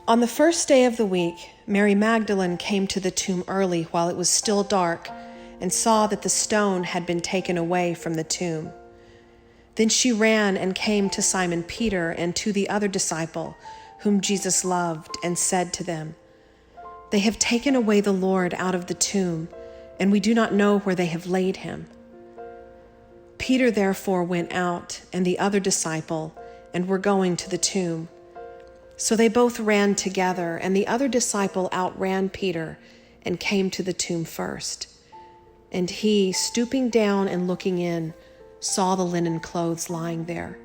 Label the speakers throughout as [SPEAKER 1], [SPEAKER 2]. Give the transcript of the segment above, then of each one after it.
[SPEAKER 1] On the first day of the week, Mary Magdalene came to the tomb early while it was still dark and saw that the stone had been taken away from the tomb. Then she ran and came to Simon Peter and to the other disciple whom Jesus loved and said to them, "They have taken away the Lord out of the tomb, and we do not know where they have laid him." Peter therefore went out and the other disciple and were going to the tomb. So they both ran together, and the other disciple outran Peter and came to the tomb first. And he, stooping down and looking in, saw the linen clothes lying there,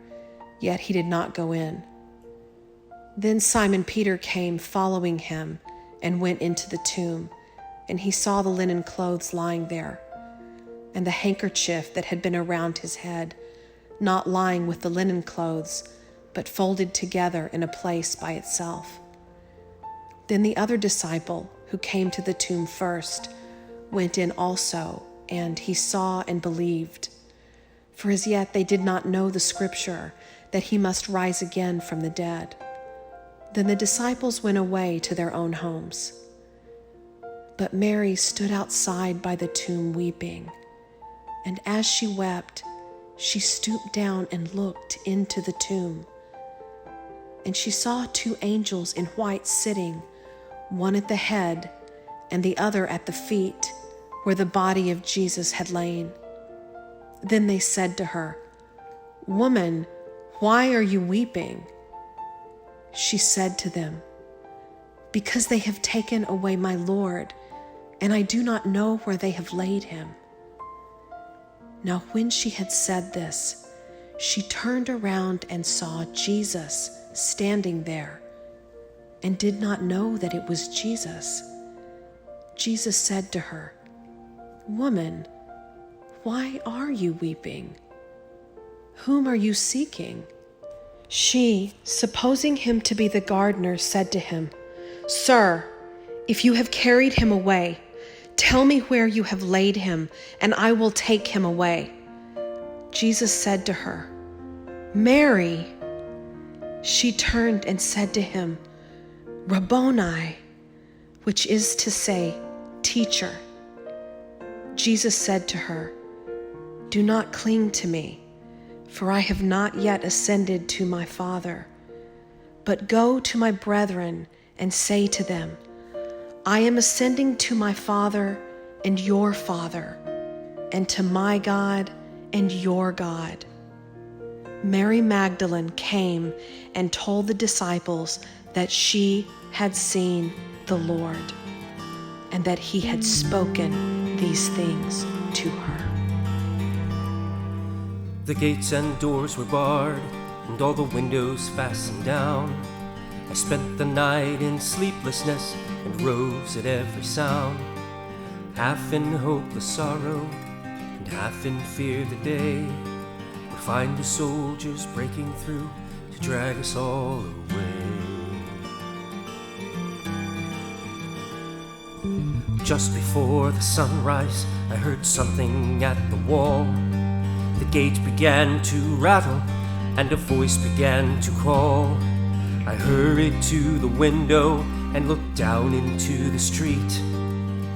[SPEAKER 1] yet he did not go in. Then Simon Peter came following him and went into the tomb, and he saw the linen clothes lying there, and the handkerchief that had been around his head, not lying with the linen clothes, but folded together in a place by itself. Then the other disciple, who came to the tomb first, went in also, and he saw and believed. For as yet they did not know the scripture, that he must rise again from the dead. Then the disciples went away to their own homes. But Mary stood outside by the tomb weeping, and as she wept, she stooped down and looked into the tomb. And she saw two angels in white sitting, one at the head and the other at the feet, where the body of Jesus had lain. Then they said to her, "Woman, why are you weeping?" She said to them, "Because they have taken away my Lord, and I do not know where they have laid him." Now when she had said this, she turned around and saw Jesus standing there, and did not know that it was Jesus. Jesus said to her, "Woman, why are you weeping? Whom are you seeking?" She, supposing him to be the gardener, said to him, "Sir, if you have carried him away, tell me where you have laid him, and I will take him away." Jesus said to her, "Mary." She turned and said to him, "Rabboni," which is to say, Teacher. Jesus said to her, "Do not cling to me, for I have not yet ascended to my Father. But go to my brethren and say to them, I am ascending to my Father and your Father, and to my God and your God." Mary Magdalene came and told the disciples that she had seen the Lord, and that he had spoken these things to her.
[SPEAKER 2] The gates and doors were barred, and all the windows fastened down. I spent the night in sleeplessness, and rose at every sound, half in hopeless sorrow, and half in fear the day would find the soldiers breaking through to drag us all away. Just before the sunrise, I heard something at the wall. The gate began to rattle, and a voice began to call. I hurried to the window and looked down into the street,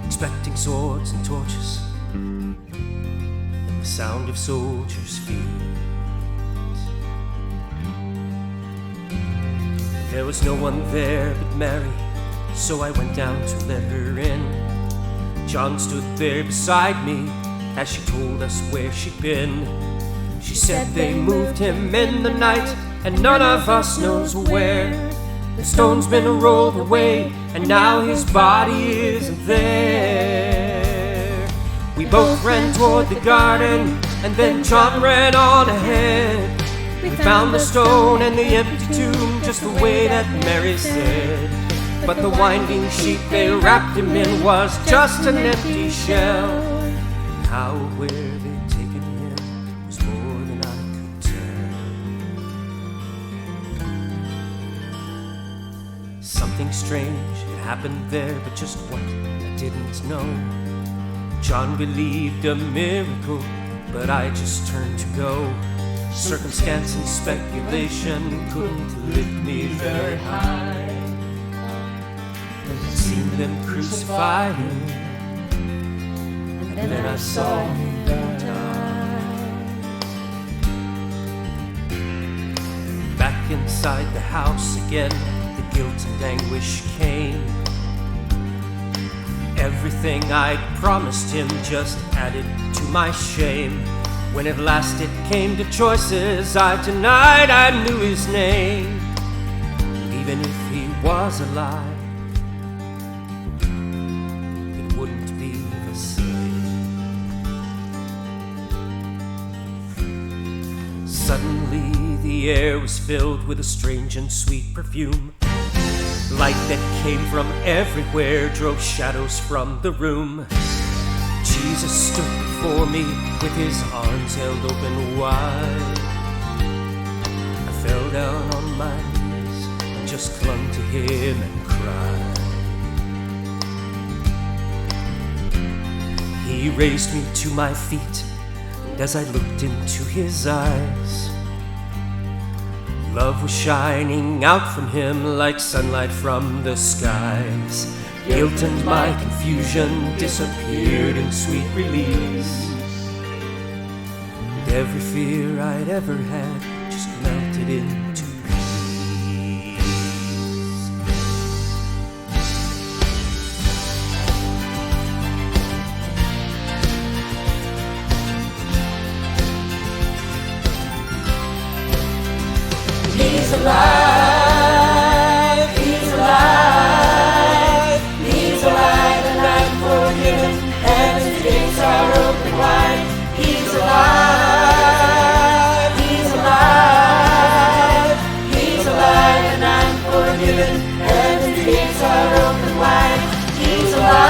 [SPEAKER 2] expecting swords and torches and the sound of soldiers' feet. There was no one there but Mary, so I went down to let her in. John stood there beside me as she told us where she'd been. She said they moved him in the night, and none of us knows where. The stone's been rolled away, and now his body isn't there. We both ran toward the garden, and then John ran on ahead. We found the stone and the empty tomb, just the way that Mary said. But the winding sheet they wrapped him in was just an empty shell. And how where they'd taken him was more than I could tell. Something strange had happened there, but just what I didn't know. John believed a miracle, but I just turned to go. Circumstance and speculation couldn't lift me very high. them crucify him. And then I saw him die. Back inside the house again, the guilt and anguish came. Everything I'd promised him just added to my shame. When at last it came to choices, I denied I knew his name. Even if he was alive, it wouldn't be the same. Suddenly the air was filled with a strange and sweet perfume. Light that came from everywhere drove shadows from the room. Jesus stood before me with his arms held open wide. I fell down on my knees and just clung to him and cried. He raised me to my feet, and as I looked into his eyes, love was shining out from him like sunlight from the skies. Guilt and my confusion disappeared in sweet release, and every fear I'd ever had just melted into peace.
[SPEAKER 3] He's alive, he's alive, he's alive and I'm forgiven. Heaven's gates are open wide. He's alive, he's alive, he's alive and I'm forgiven. Heaven's gates are open wide. He's alive.